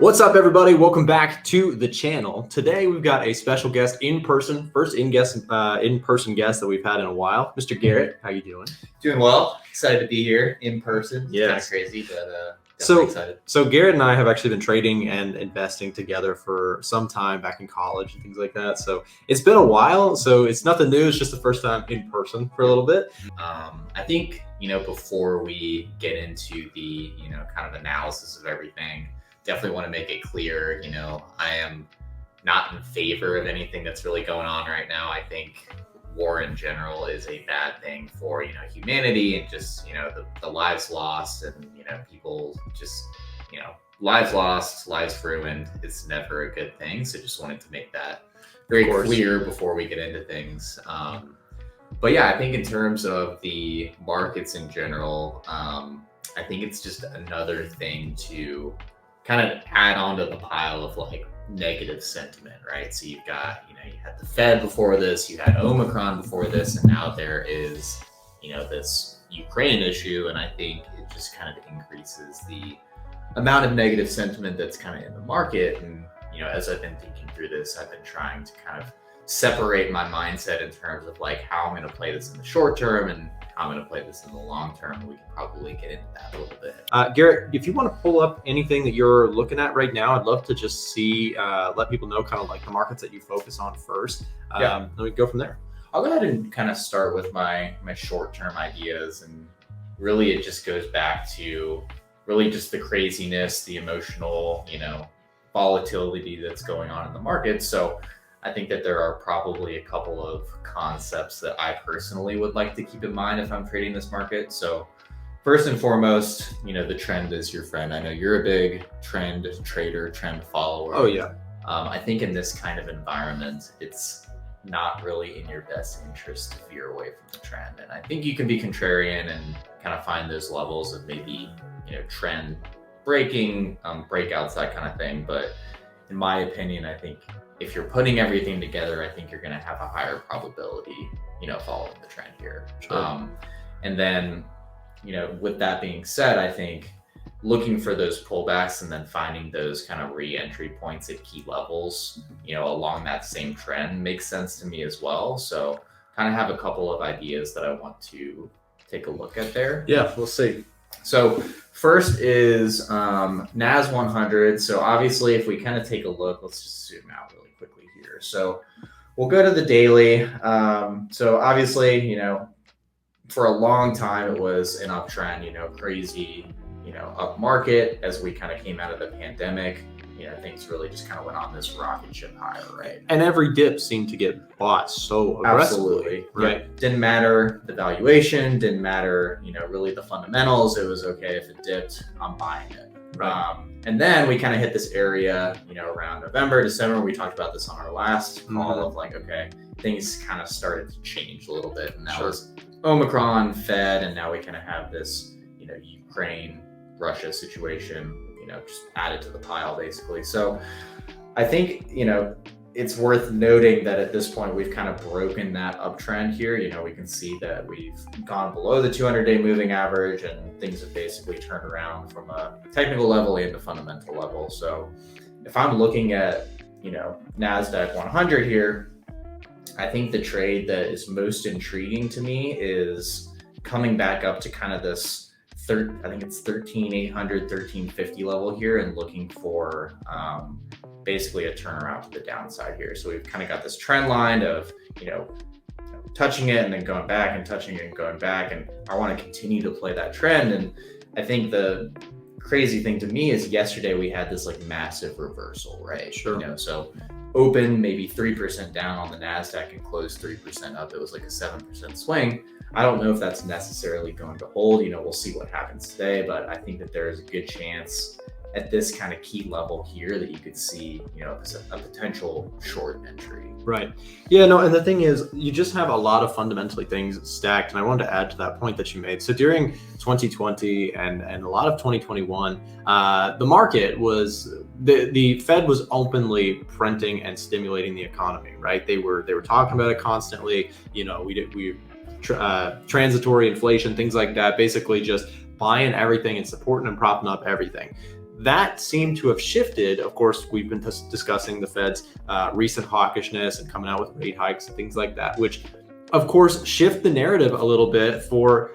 What's up, everybody? Welcome back to the channel. Today we've got a special guest in person, first in-person guest that we've had in a while, Mr. Garrett. How you doing? Doing well. Excited to be here in person. Yes. Kind of crazy, but definitely excited. So Garrett and I have actually been trading and investing together for some time back in college and things like that. So it's been a while. So it's nothing new. It's just the first time in person for a little bit. I think, before we get into the, kind of analysis of everything, definitely want to make it clear, I am not in favor of anything that's really going on right now. I think war in general is a bad thing for, humanity and just, the lives lost and, people just, lives lost, lives ruined. It's never a good thing. So just wanted to make that very clear before we get into things. But yeah, I think in terms of the markets in general, I think it's just another thing to kind of add onto the pile of like negative sentiment, right? So you've got, you had the Fed before this, you had Omicron before this, and now there is, this Ukraine issue. And I think it just kind of increases the amount of negative sentiment that's kind of in the market. And, as I've been thinking through this, I've been trying to kind of separate my mindset in terms of like how I'm going to play this in the short term and how I'm going to play this in the long term. We can probably get into that a little bit. Garrett, if you want to pull up anything that you're looking at right now, I'd love to just see, let people know kind of like the markets that you focus on first. Then we go from there. I'll go ahead and kind of start with my short-term ideas. And really it just goes back to really just the craziness, the emotional, volatility that's going on in the market. So I think that there are probably a couple of concepts that I personally would like to keep in mind if I'm trading this market. So first and foremost, the trend is your friend. I know you're a big trend trader, trend follower. Oh yeah. I think in this kind of environment, it's not really in your best interest to veer away from the trend. And I think you can be contrarian and kind of find those levels of maybe, trend breaking, breakouts, that kind of thing. But in my opinion, I think if you're putting everything together, I think you're going to have a higher probability, following the trend here. Sure. And then, with that being said, I think looking for those pullbacks and then finding those kind of re-entry points at key levels, along that same trend makes sense to me as well. So kind of have a couple of ideas that I want to take a look at there. Yeah, we'll see. So first is NAS 100. So obviously if we kind of take a look, let's just zoom out really quickly here. So we'll go to the daily. So obviously, for a long time it was an uptrend, crazy, up market as we kind of came out of the pandemic. Things really just kind of went on this rocket ship higher, right? And every dip seemed to get bought so aggressively. Absolutely. Right. Yep. Didn't matter the valuation, didn't matter, really the fundamentals. It was okay if it dipped, I'm buying it. Right. And then we kind of hit this area, around November, December. We talked about this on our last call of like, okay, things kind of started to change a little bit. And that was Omicron, Fed, and now we kind of have this, Ukraine, Russia situation, just added to the pile basically. So I think, it's worth noting that at this point, we've kind of broken that uptrend here. We can see that we've gone below the 200-day moving average and things have basically turned around from a technical level and a fundamental level. So if I'm looking at, NASDAQ 100 here, I think the trade that is most intriguing to me is coming back up to kind of this I think it's 13,800, 1350 level here and looking for basically a turnaround to the downside here. So we've kind of got this trend line of, touching it and then going back and touching it and going back. And I want to continue to play that trend. And I think the crazy thing to me is yesterday we had this like massive reversal, right? Sure. So open maybe 3% down on the NASDAQ and closed 3% up. It was like a 7% swing. I don't know if that's necessarily going to hold. We'll see what happens today, but I think that there is a good chance at this kind of key level here that you could see, a potential short entry. Right. Yeah, no, and the thing is, you just have a lot of fundamentally things stacked. And I wanted to add to that point that you made. So during 2020 and a lot of 2021, the market was, the Fed was openly printing and stimulating the economy, right? They were talking about it constantly. Transitory inflation, things like that, basically just buying everything and supporting and propping up everything. that seemed to have shifted. Of course, we've been discussing the Fed's recent hawkishness and coming out with rate hikes and things like that, which of course shift the narrative a little bit for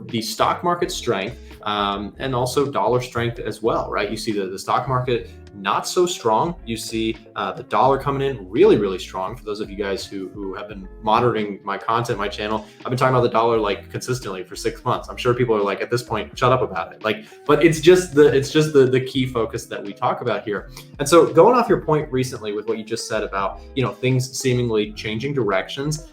the stock market strength, and also dollar strength as well, right? You see the stock market not so strong. You see the dollar coming in really, really strong. For those of you guys who have been monitoring my content, my channel, I've been talking about the dollar like consistently for 6 months. I'm sure people are like, at this point, shut up about it. Like, but it's just the key focus that we talk about here. And so going off your point recently with what you just said about, things seemingly changing directions,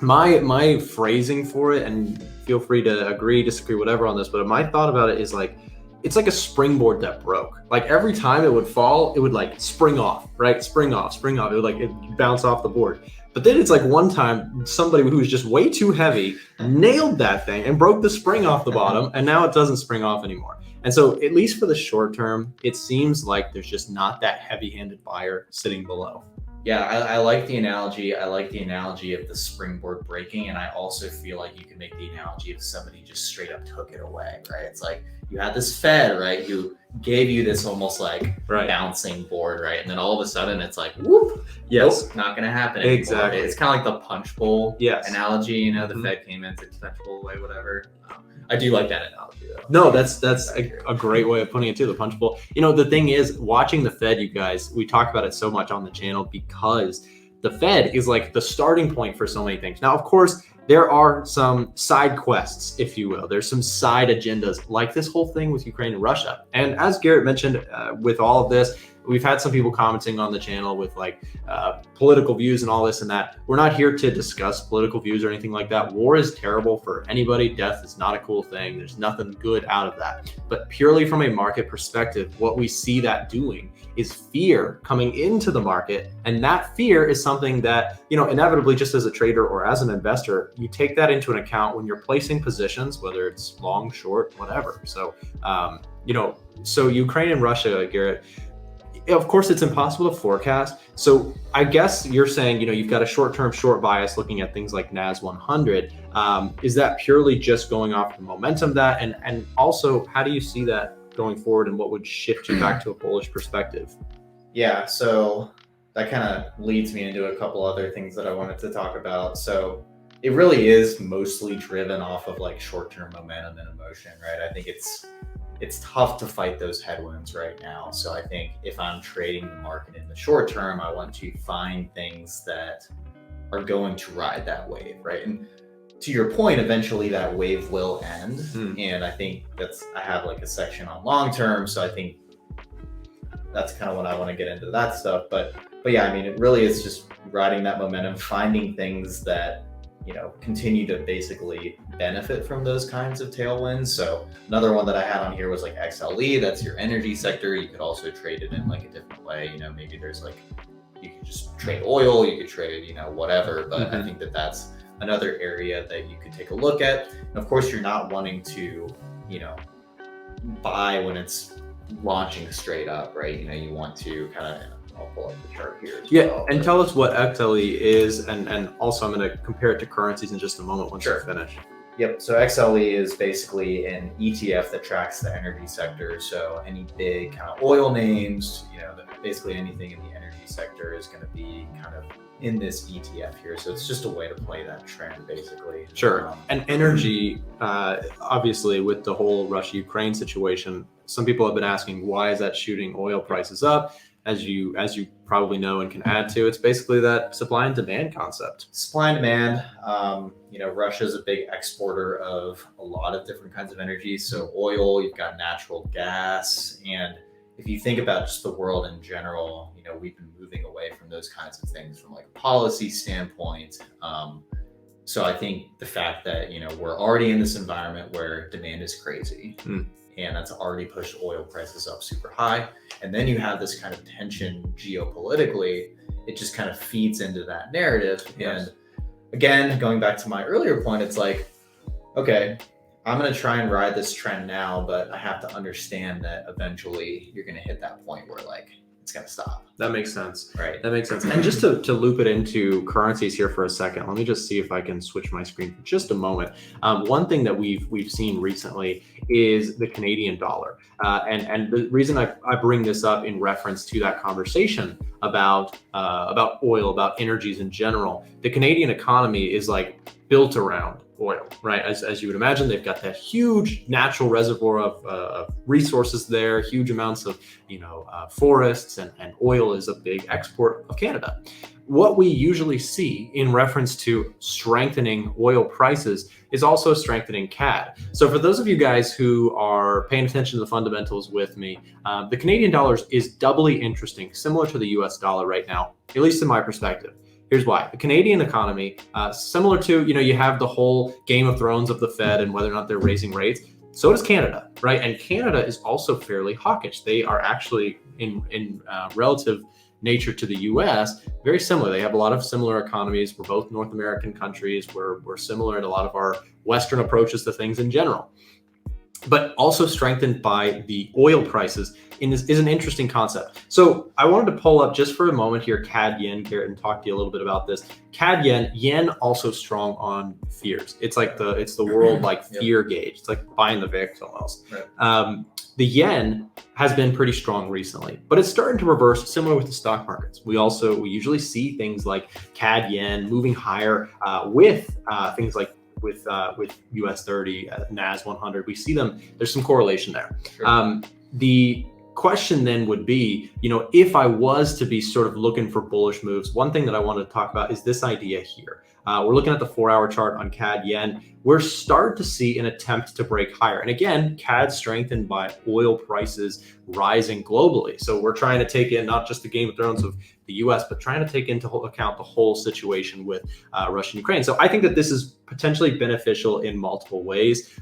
my phrasing for it, and feel free to agree, disagree, whatever on this, but my thought about it is like, it's like a springboard that broke. Like every time it would fall, it would like spring off, right? Spring off. It would it bounce off the board. But then it's like one time somebody who was just way too heavy nailed that thing and broke the spring off the bottom, and now it doesn't spring off anymore. And so at least for the short term, it seems like there's just not that heavy-handed buyer sitting below. Yeah, I like the analogy. I like the analogy of the springboard breaking, and I also feel like you can make the analogy of somebody just straight up took it away, right? It's like you had this Fed, right, who gave you this almost like bouncing board, right? And then all of a sudden it's like, whoop, yes, nope, not going to happen anymore. Exactly. It's kind of like the punch bowl analogy, the Fed came in, took the punch bowl away, whatever. I do like that analogy though. No, that's a great way of putting it too, the punch bowl. The thing is, watching the Fed, you guys, we talk about it so much on the channel because the Fed is like the starting point for so many things. Now, of course, there are some side quests, if you will. There's some side agendas, like this whole thing with Ukraine and Russia. And as Garrett mentioned, with all of this, we've had some people commenting on the channel with like political views and all this and that. We're not here to discuss political views or anything like that. War is terrible for anybody. Death is not a cool thing. There's nothing good out of that. But purely from a market perspective, what we see that doing is fear coming into the market. And that fear is something that, inevitably, just as a trader or as an investor, you take that into an account when you're placing positions, whether it's long, short, whatever. So, so Ukraine and Russia, Garrett, of course, it's impossible to forecast. So I guess you're saying, you've got a short-term short bias looking at things like NAS 100. Is that purely just going off the momentum that, and also how do you see that going forward, and what would shift you back to a bullish perspective? Yeah, so that kind of leads me into a couple other things that I wanted to talk about. So it really is mostly driven off of like short-term momentum and emotion, right? I think it's tough to fight those headwinds right now. So I think if I'm trading the market in the short term, I want to find things that are going to ride that wave, right? And to your point, eventually that wave will end. And I think I have like a section on long term. So I think that's kind of when I want to get into that stuff. But yeah, I mean, it really is just riding that momentum, finding things that, continue to basically benefit from those kinds of tailwinds. So another one that I had on here was like XLE. That's your energy sector. You could also trade it in like a different way. Maybe there's like, you could just trade oil, you could trade, whatever. But I think that's another area that you could take a look at. And of course, you're not wanting to, buy when it's launching straight up, right? You want to kind of, I'll pull up the chart here as well. And tell us what XLE is, and also I'm going to compare it to currencies in just a moment once you finish. Yep. So XLE is basically an ETF that tracks the energy sector. So any big kind of oil names, basically anything in the energy sector is going to be kind of in this ETF here. So it's just a way to play that trend, basically. Sure. And energy, obviously, with the whole Russia-Ukraine situation, some people have been asking, why is that shooting oil prices up? As you probably know and can add to, it's basically that supply and demand concept. Supply and demand. Russia is a big exporter of a lot of different kinds of energy. So oil, you've got natural gas, and if you think about just the world in general, we've been moving away from those kinds of things from like a policy standpoint. So I think the fact that we're already in this environment where demand is crazy. And that's already pushed oil prices up super high. And then you have this kind of tension geopolitically. It just kind of feeds into that narrative. Yes. And again, going back to my earlier point, it's like, okay, I'm going to try and ride this trend now, but I have to understand that eventually you're going to hit that point where like it's going to stop. That makes sense. Right. That makes sense. And just to loop it into currencies here for a second, let me just see if I can switch my screen for just a moment. One thing that we've seen recently is the Canadian dollar. And the reason I bring this up in reference to that conversation about oil, about energies in general, the Canadian economy is like built around oil, right? As you would imagine, they've got that huge natural reservoir of resources there, huge amounts of, forests, and oil is a big export of Canada. What we usually see in reference to strengthening oil prices is also strengthening CAD. So for those of you guys who are paying attention to the fundamentals with me, the Canadian dollar is doubly interesting, similar to the US dollar right now, at least in my perspective. Here's why. The Canadian economy, similar to, you have the whole Game of Thrones of the Fed and whether or not they're raising rates. So does Canada, right? And Canada is also fairly hawkish. They are actually in relative nature to the US, very similar. They have a lot of similar economies. We're both North American countries. We're similar in a lot of our Western approaches to things in general. But also strengthened by the oil prices is an interesting concept. So I wanted to pull up just for a moment here CAD yen, Garrett, and talk to you a little bit about this. CAD yen also strong on fears. It's like it's the world like fear gauge. It's like buying the VIX almost. Right. The yen has been pretty strong recently, but it's starting to reverse, similar with the stock markets. We usually see things like CAD yen moving higher with things like with US 30, NAS 100. We see them, there's some correlation there. Sure. The question then would be, if I was to be sort of looking for bullish moves, one thing that I wanted to talk about is this idea here. We're looking at the 4-hour chart on CAD yen. We're starting to see an attempt to break higher. And again, CAD strengthened by oil prices rising globally. So we're trying to take in not just the Game of Thrones of the US, but trying to take into account the whole situation with Russia and Ukraine. So I think that this is potentially beneficial in multiple ways.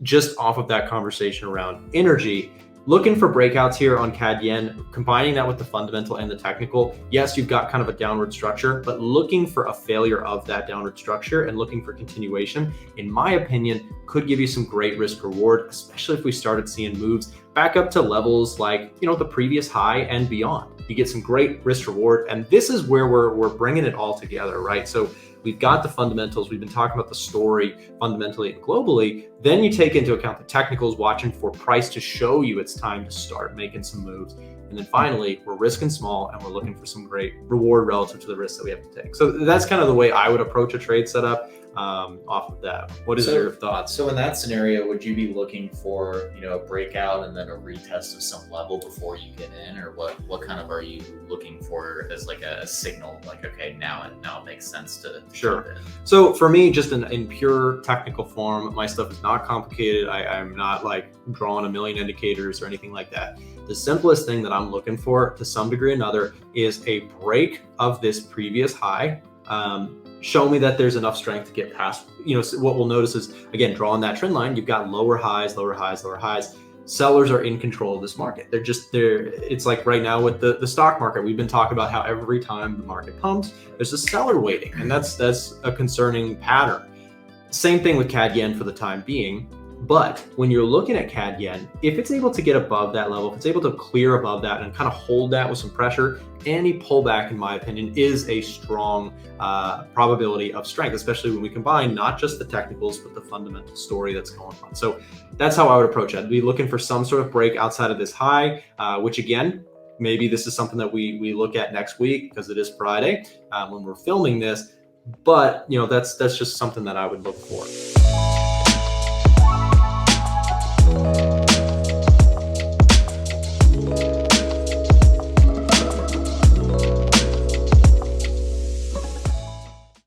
Just off of that conversation around energy, looking for breakouts here on CAD yen, combining that with the fundamental and the technical. Yes, you've got kind of a downward structure, but looking for a failure of that downward structure and looking for continuation, in my opinion, could give you some great risk reward, especially if we started seeing moves back up to levels like, the previous high and beyond. You get some great risk reward. And this is where we're bringing it all together, right? So we've got the fundamentals. We've been talking about the story fundamentally and globally. Then you take into account the technicals, watching for price to show you it's time to start making some moves. And then finally, we're risking small and we're looking for some great reward relative to the risks that we have to take. So that's kind of the way I would approach a trade setup off of that. What is your thoughts? So in that scenario, would you be looking for, a breakout and then a retest of some level before you get in? Or what kind of are you looking for as like a signal, like, okay, now it makes sense to Sure. So for me, just in pure technical form, my stuff is not complicated. I'm not like drawing a million indicators or anything like that. The simplest thing that I'm looking for to some degree or another is a break of this previous high. Show me that there's enough strength to get past. What we'll notice is, again, drawing that trend line, you've got lower highs, lower highs, lower highs. Sellers are in control of this market. It's like right now with the stock market, we've been talking about how every time the market pumps, there's a seller waiting, and that's a concerning pattern. Same thing with CAD yen for the time being. But when you're looking at CAD yen, if it's able to get above that level, if it's able to clear above that and kind of hold that with some pressure, any pullback, in my opinion, is a strong probability of strength, especially when we combine not just the technicals, but the fundamental story that's going on. So that's how I would approach it. I'd be looking for some sort of break outside of this high, which again, maybe this is something that we look at next week because it is Friday when we're filming this. But that's just something that I would look for.